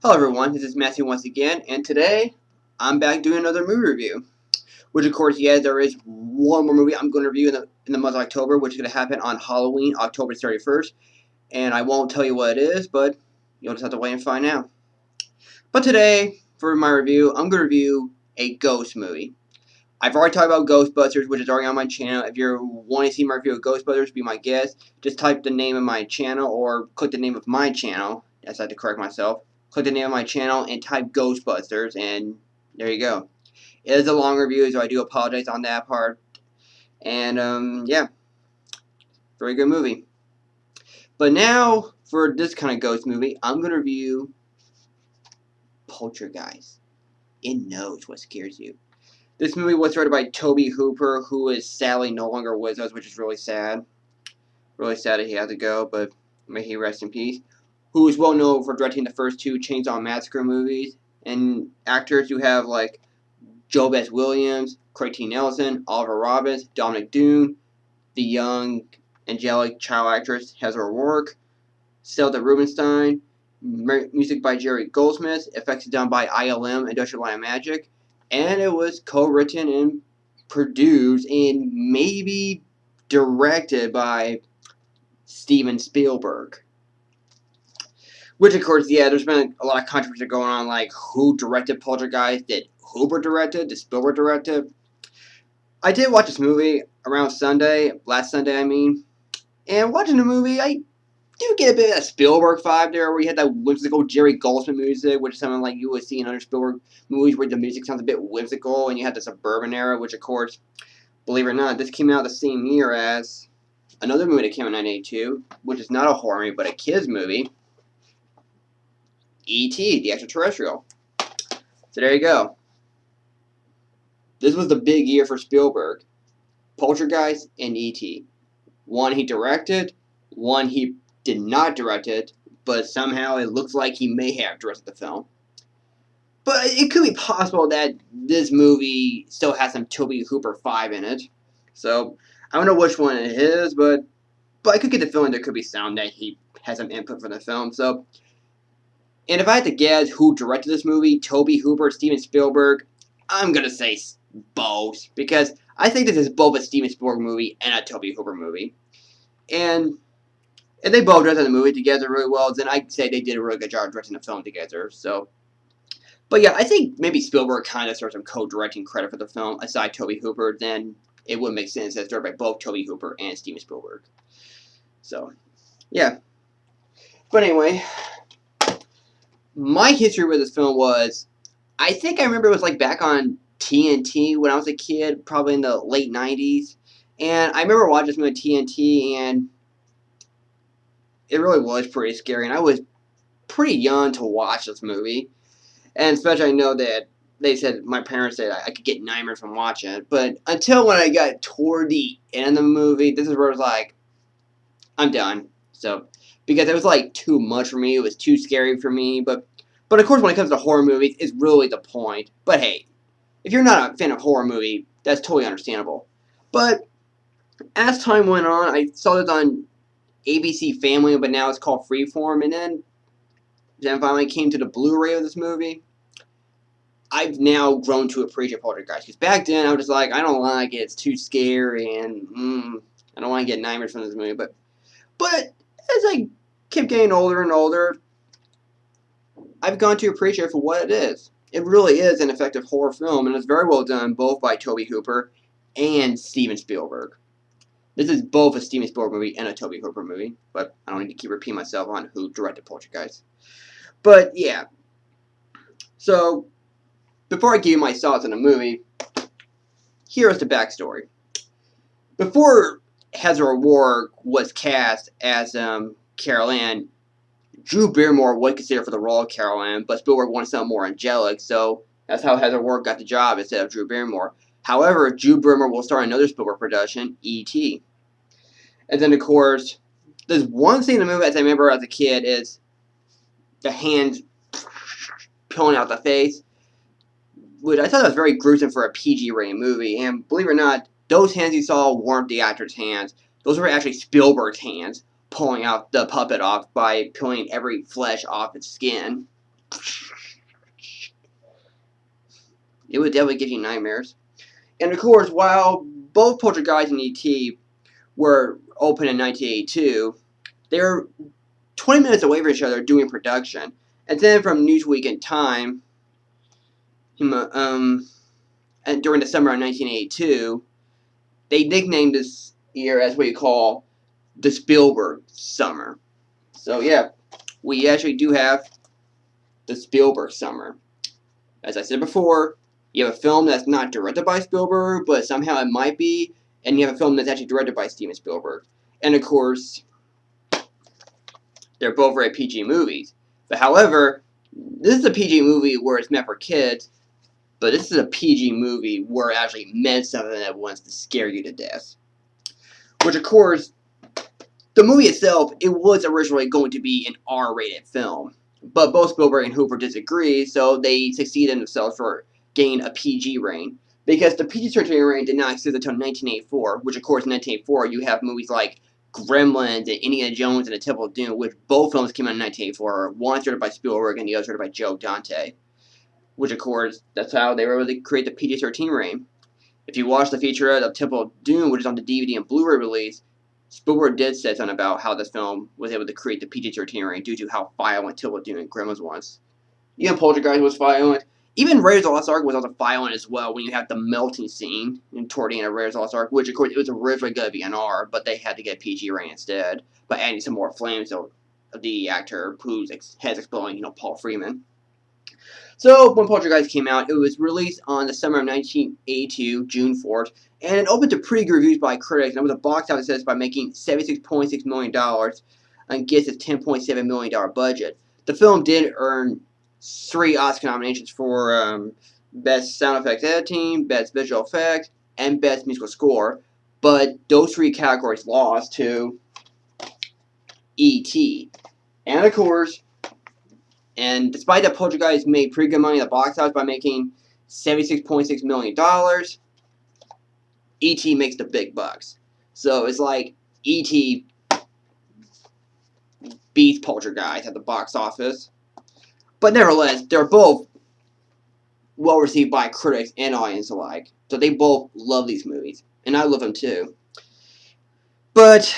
Hello everyone, this is Matthew once again, and today I'm back doing another movie review. Which of course, yes, there is one more movie I'm going to review in the month of October, which is going to happen on Halloween, October 31st. And I won't tell you what it is, but you'll just have to wait and find out. But today, for my review, I'm going to review a ghost movie. I've already talked about Ghostbusters, which is already on my channel. If you want to see my review of Ghostbusters, be my guest. Just type the name of my channel or click the name of my channel. Yes, I have to correct myself. Click the name of my channel and type Ghostbusters, and there you go. It is a long review, so I do apologize on that part. And, yeah, very good movie. But now, for this kind of ghost movie, I'm going to review Poltergeist. It knows what scares you. This movie was directed by Tobe Hooper, who is sadly no longer with us, which is really sad. Really sad that he had to go, but may he rest in peace. Who is well known for directing the first two Chainsaw Massacre movies, and actors who have like Joe Bess Williams, Craig T. Nelson, Oliver Robbins, Dominic Dune, the young angelic child actress Heather O'Rourke, Zelda Rubinstein, music by Jerry Goldsmith, effects done by ILM Industrial Light and Magic, and it was co-written and produced and maybe directed by Steven Spielberg. Which, of course, yeah, there's been a lot of controversy going on, like who directed Poltergeist? Did Hooper direct it? Did Spielberg direct it? I did watch this movie around last Sunday, I mean, and watching the movie, I do get a bit of that Spielberg vibe there, where you had that whimsical Jerry Goldsmith music, which is something like you would see in other Spielberg movies where the music sounds a bit whimsical, and you had the suburban era, which, of course, believe it or not, this came out the same year as another movie that came out in 1982, which is not a horror movie, but a kids movie, E.T., the Extraterrestrial. So there you go. This was the big year for Spielberg. Poltergeist and E.T. One he directed, one he did not direct it, but somehow it looks like he may have directed the film. But it could be possible that this movie still has some Tobe Hooper 5 in it. So, I don't know which one it is, but I could get the feeling there could be some that he has some input for the film. So, and if I had to guess who directed this movie, Tobe Hooper, Steven Spielberg, I'm going to say both. Because I think this is both a Steven Spielberg movie and a Tobe Hooper movie. And if they both directed the movie together really well, then I'd say they did a really good job directing the film together. So, but yeah, I think maybe Spielberg kind of deserves some co-directing credit for the film, aside Tobe Hooper. Then it would make sense that it's directed by both Tobe Hooper and Steven Spielberg. So, yeah. But anyway, my history with this film was, I think I remember it was like back on TNT when I was a kid, probably in the late 90s. And I remember watching this movie on TNT, and it really was pretty scary. And I was pretty young to watch this movie. And especially I know that my parents said I could get nightmares from watching it. But until when I got toward the end of the movie, this is where I was like, I'm done. So, because it was like too much for me. It was too scary for me. But of course, when it comes to horror movies, it's really the point. But hey, if you're not a fan of horror movie, that's totally understandable. But as time went on, I saw this on ABC Family, but now it's called Freeform. And then finally came to the Blu-ray of this movie. I've now grown to appreciate Poltergeist. Because back then, I was just like, I don't like it. It's too scary, and I don't want to get nightmares from this movie. But as I kept getting older and older, I've gone to appreciate it for what it is. It really is an effective horror film, and it's very well done, both by Tobe Hooper and Steven Spielberg. This is both a Steven Spielberg movie and a Tobe Hooper movie, but I don't need to keep repeating myself on who directed Poltergeist. But, yeah. So, before I give you my thoughts on the movie, here's the backstory. Before Heather O'Rourke was cast as Carol Ann, Drew Barrymore was considered for the role of Carol Ann, but Spielberg wanted something more angelic, so that's how Heather O'Rourke got the job instead of Drew Barrymore. However, Drew Barrymore will star in another Spielberg production, E.T. And then, of course, there's one scene in the movie, as I remember as a kid, is the hands peeling out the face, which I thought was very gruesome for a PG-rated movie. And believe it or not, those hands you saw weren't the actor's hands. Those were actually Spielberg's hands, pulling out the puppet off by peeling every flesh off its skin. It would definitely give you nightmares. And of course, while both Poltergeist and E.T. were open in 1982, they were 20 minutes away from each other doing production. And then from Newsweek and Time, and during the summer of 1982, they nicknamed this year as what you call the Spielberg summer. So yeah, we actually do have the Spielberg summer. As I said before, you have a film that's not directed by Spielberg, but somehow it might be, and you have a film that's actually directed by Steven Spielberg. And of course, they're both very PG movies. But however, this is a PG movie where it's meant for kids, but this is a PG movie where it actually meant something that wants to scare you to death. Which, of course, the movie itself, it was originally going to be an R-rated film. But both Spielberg and Hooper disagree, so they succeeded in themselves for getting a PG rating. Because the PG-13 rating did not exist until 1984, which, of course, in 1984, you have movies like Gremlins and Indiana Jones and The Temple of Doom, which both films came out in 1984. One directed by Spielberg and the other directed by Joe Dante. Which, of course, that's how they were able to create the PG-13 rating. If you watch the featurette of Temple of Doom, which is on the DVD and Blu-ray release, Spielberg did say something about how this film was able to create the PG-13 rating due to how violent Temple of Doom and Gremlins was. Even Poltergeist was violent. Even Raiders of the Lost Ark was also violent as well when you have the melting scene toward the end of Raiders of the Lost Ark, which, of course, it was originally going to be an R, but they had to get PG rating instead by adding some more flames of the actor whose head's exploding, Paul Freeman. So, when Poltergeist came out, it was released on the summer of 1982, June 4th, and it opened to pretty good reviews by critics, and it was a box office success by making $76.6 million against its $10.7 million budget. The film did earn 3 Oscar nominations for Best Sound Effects Editing, Best Visual Effects, and Best Musical Score, but those 3 categories lost to E.T. And, of course, and despite that Poltergeist made pretty good money at the box office by making $76.6 million, E.T. makes the big bucks. So it's like E.T. beats Poltergeist at the box office. But nevertheless, they're both well received by critics and audience alike. So they both love these movies. And I love them too. But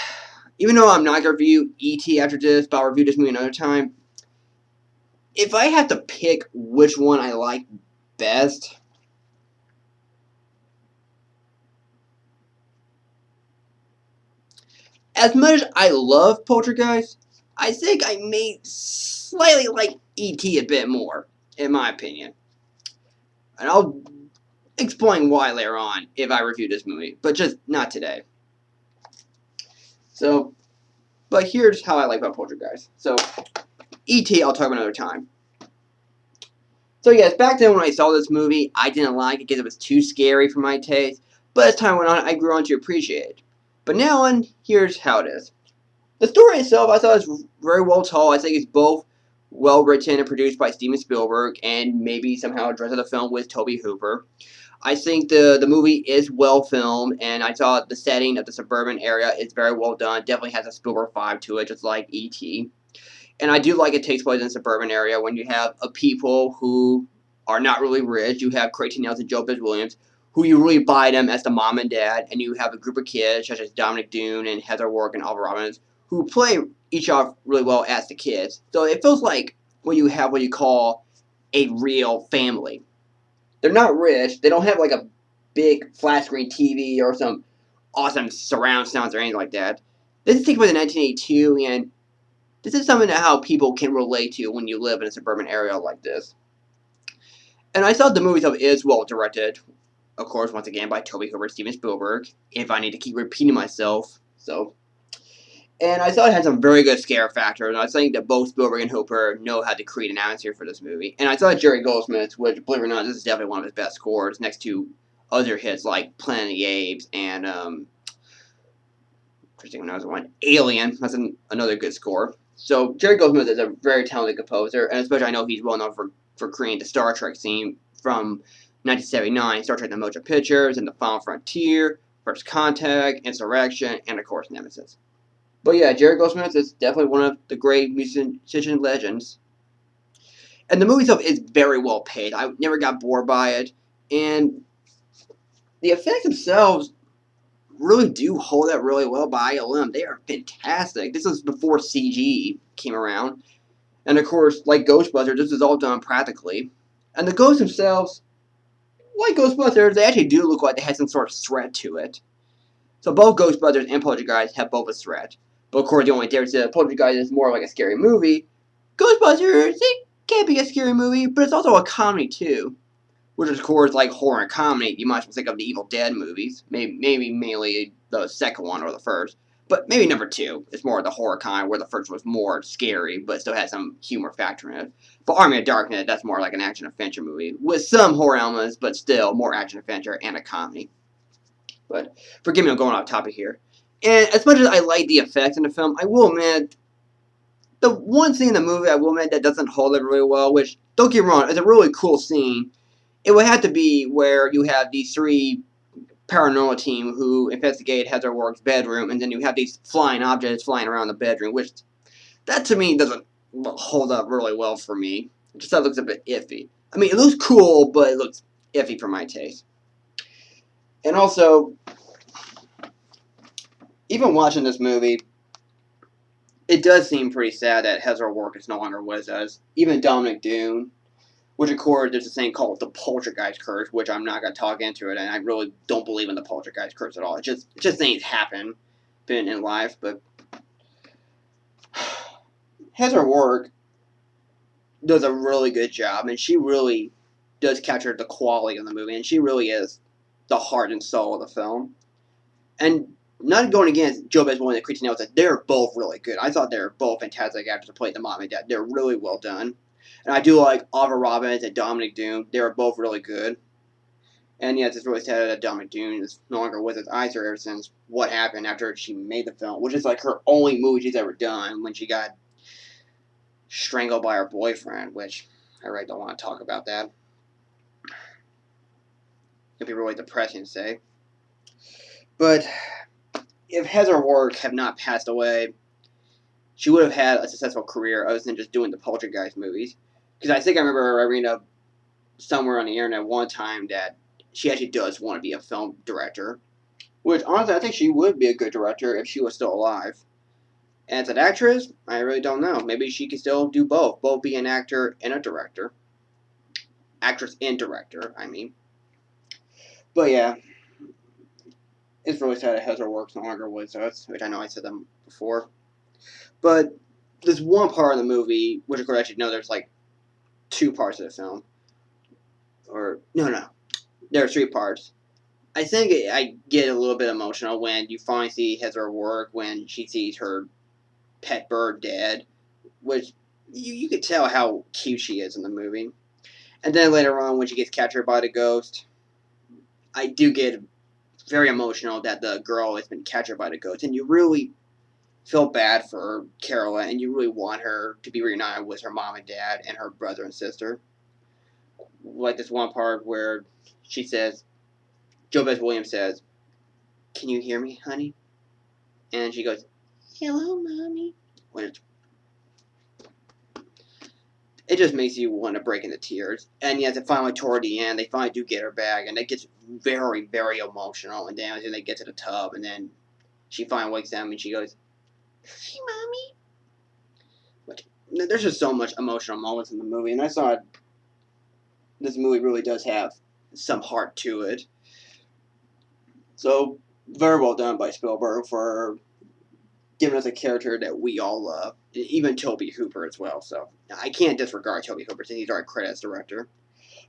even though I'm not going to review E.T. after this, but I'll review this movie another time, if I had to pick which one I like best, as much as I love Poltergeist, I think I may slightly like E.T. a bit more, in my opinion. And I'll explain why later on if I review this movie, but just not today. So, but here's how I like about Poltergeist. So, E.T. I'll talk about another time. So yes, back then when I saw this movie, I didn't like it because it was too scary for my taste, but as time went on, I grew on to appreciate it. But now on, here's how it is. The story itself, I thought was very well told. I think it's both well written and produced by Steven Spielberg, and maybe somehow directed the film with Tobe Hooper. I think the movie is well filmed, and I thought the setting of the suburban area is very well done. Definitely has a Spielberg vibe to it, just like E.T. And I do like it takes place in a suburban area when you have a people who are not really rich. You have Craig T. Nelson and Joe Williams, who you really buy them as the mom and dad, and you have a group of kids such as Dominic Dune and Heather Work and Alva Robbins, who play each other really well as the kids. So it feels like when you have what you call a real family. They're not rich. They don't have like a big flat screen TV or some awesome surround sounds or anything like that. This is taken place in 1982, and this is something that how people can relate to when you live in a suburban area like this. And I thought the movie itself is well directed. Of course, once again, by Tobe Hooper and Steven Spielberg. If I need to keep repeating myself. And I thought it had some very good scare factors. And I think that both Spielberg and Hooper know how to create an atmosphere for this movie. And I thought Jerry Goldsmith, which, believe it or not, this is definitely one of his best scores, next to other hits like Planet of the Apes and, another one, Alien. That's another good score. So Jerry Goldsmith is a very talented composer, and especially I know he's well known for creating the Star Trek theme from 1979, Star Trek: The Motion Pictures, and The Final Frontier, First Contact, Insurrection, and of course Nemesis. But yeah, Jerry Goldsmith is definitely one of the great musician legends. And the movie itself is very well paid. I never got bored by it. And the effects themselves really do hold up really well by a limb. They are fantastic. This was before CG came around. And of course, like Ghostbusters, this is all done practically. And the ghosts themselves, like Ghostbusters, they actually do look like they had some sort of threat to it. So both Ghostbusters and Poltergeist have both a threat. But of course, the only difference is Poltergeist is more like a scary movie. Ghostbusters, it can be a scary movie, but it's also a comedy too. Which is, of course, like horror and comedy. You might as well think of the Evil Dead movies. Maybe mainly the second one or the first. But maybe number two is more the horror kind, where the first was more scary, but still had some humor factor in it. But Army of Darkness, that's more like an action-adventure movie, with some horror elements, but still more action-adventure and a comedy. But forgive me, I'm going off topic here. And as much as I like the effects in the film, I will admit, the one scene in the movie I will admit that doesn't hold it really well, which, don't get me wrong, it's a really cool scene. It would have to be where you have these three paranormal team who investigate Heather Work's bedroom, and then you have these flying objects flying around the bedroom, which, that to me doesn't hold up really well for me. It just looks a bit iffy. I mean, it looks cool, but it looks iffy for my taste. And also, even watching this movie, it does seem pretty sad that Heather Work is no longer with us. Even Dominic Dune, which of course there's a thing called the Poltergeist curse, which I'm not gonna talk into it, and I really don't believe in the Poltergeist curse at all. It's just things happen in life, but Heather Work does a really good job, and she really does capture the quality of the movie, and she really is the heart and soul of the film. And not going against Joe Best Williams and Christy Nelson, they're both really good. I thought they were both fantastic actors to play the mom and dad. They're really well done. And I do like Ava Robbins and Dominic Dune. They were both really good. And yes, it's really sad that Dominic Dune is no longer with us either ever since what happened after she made the film, which is like her only movie she's ever done when she got strangled by her boyfriend, which I really don't want to talk about that. It'd be really depressing to say. But if Heather Work had not passed away, she would have had a successful career other than just doing the Poltergeist movies. Because I think I remember reading up somewhere on the internet one time that she actually does want to be a film director. Which, honestly, I think she would be a good director if she was still alive. And as an actress, I really don't know. Maybe she could still do both. Both be an actor and a director. Actress and director, I mean. But yeah, it's really sad that Heather Works no longer with us, which I know I said that before. But there's one part of the movie, which of course I should know there's like two parts of the film. Or, no. There are three parts. I think I get a little bit emotional when you finally see Heather Work when she sees her pet bird dead, which you could tell how cute she is in the movie. And then later on when she gets captured by the ghost, I do get very emotional that the girl has been captured by the ghost, and you really feel bad for Carola, and you really want her to be reunited with her mom and dad and her brother and sister. Like this one part where she says, Joe Beth Williams says, "Can you hear me, honey?" And she goes, "Hello, mommy." Which it just makes you want to break into tears. And yet, finally, toward the end, they finally do get her back, and it gets very, very emotional. And then they get to the tub, and then she finally wakes up, and she goes, "Hey, mommy." But there's just so much emotional moments in the movie, and I thought this movie really does have some heart to it. So, very well done by Spielberg for giving us a character that we all love. Even Tobe Hooper as well. So, I can't disregard Tobe Hooper since he's our credit as director.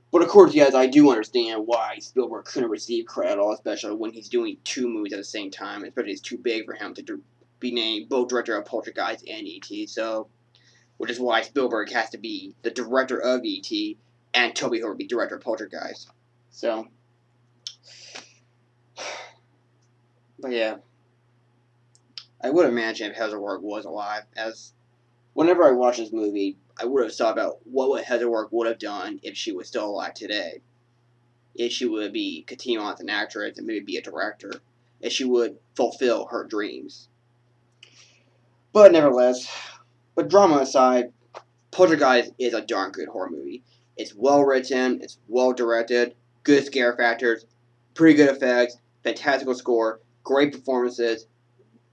But of course, yes, I do understand why Spielberg couldn't receive credit at all, especially when he's doing two movies at the same time. Especially it's too big for him to be named both director of Poltergeist and E.T. So, which is why Spielberg has to be the director of E.T. and Tobe Hooper be director of Poltergeist. So, but yeah, I would imagine if Heather Work was alive, as whenever I watch this movie, I would have thought about what Heather Work would have done if she was still alive today. If she would be continue on as an actress and maybe be a director. If she would fulfill her dreams. But nevertheless, but drama aside, Poltergeist is a darn good horror movie. It's well written, it's well directed, good scare factors, pretty good effects, fantastical score, great performances,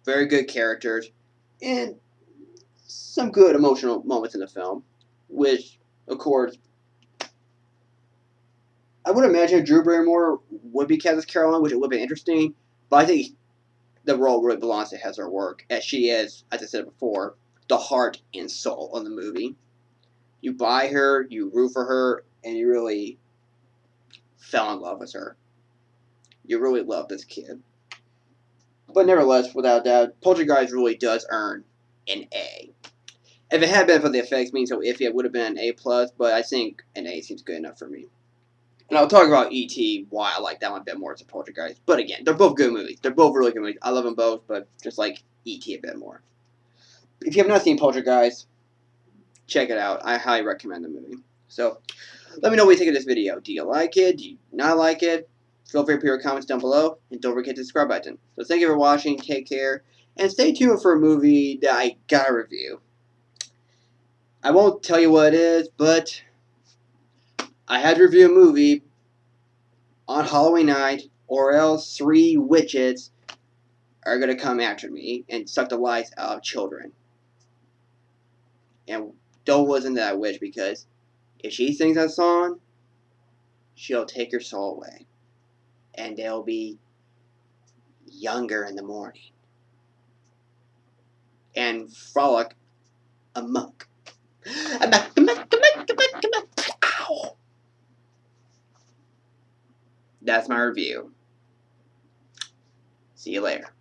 very good characters, and some good emotional moments in the film. Which, of course, I would imagine Drew Barrymore would be cast as Caroline, which it would be interesting. But I think the role really belongs to Heather Work, as she is, as I said before, the heart and soul of the movie. You buy her, you root for her, and you really fell in love with her. You really love this kid. But nevertheless, without doubt, Poltergeist really does earn an A. If it had been for the effects being so iffy, it would have been an A plus. But I think an A seems good enough for me. And I'll talk about E.T. why I like that one a bit more as a Poltergeist. But again, they're both good movies. They're both really good movies. I love them both, but just like E.T. a bit more. If you have not seen Poltergeist, check it out. I highly recommend the movie. So, let me know what you think of this video. Do you like it? Do you not like it? Feel free to put your comments down below, and don't forget the subscribe button. So thank you for watching, take care, and stay tuned for a movie that I gotta review. I won't tell you what it is, but I had to review a movie on Halloween night, or else 3 witches are gonna come after me and suck the life out of children. And don't listen to that witch, because if she sings that song, she'll take your soul away. And they'll be younger in the morning. And frolic amok. Ow! That's my review. See you later.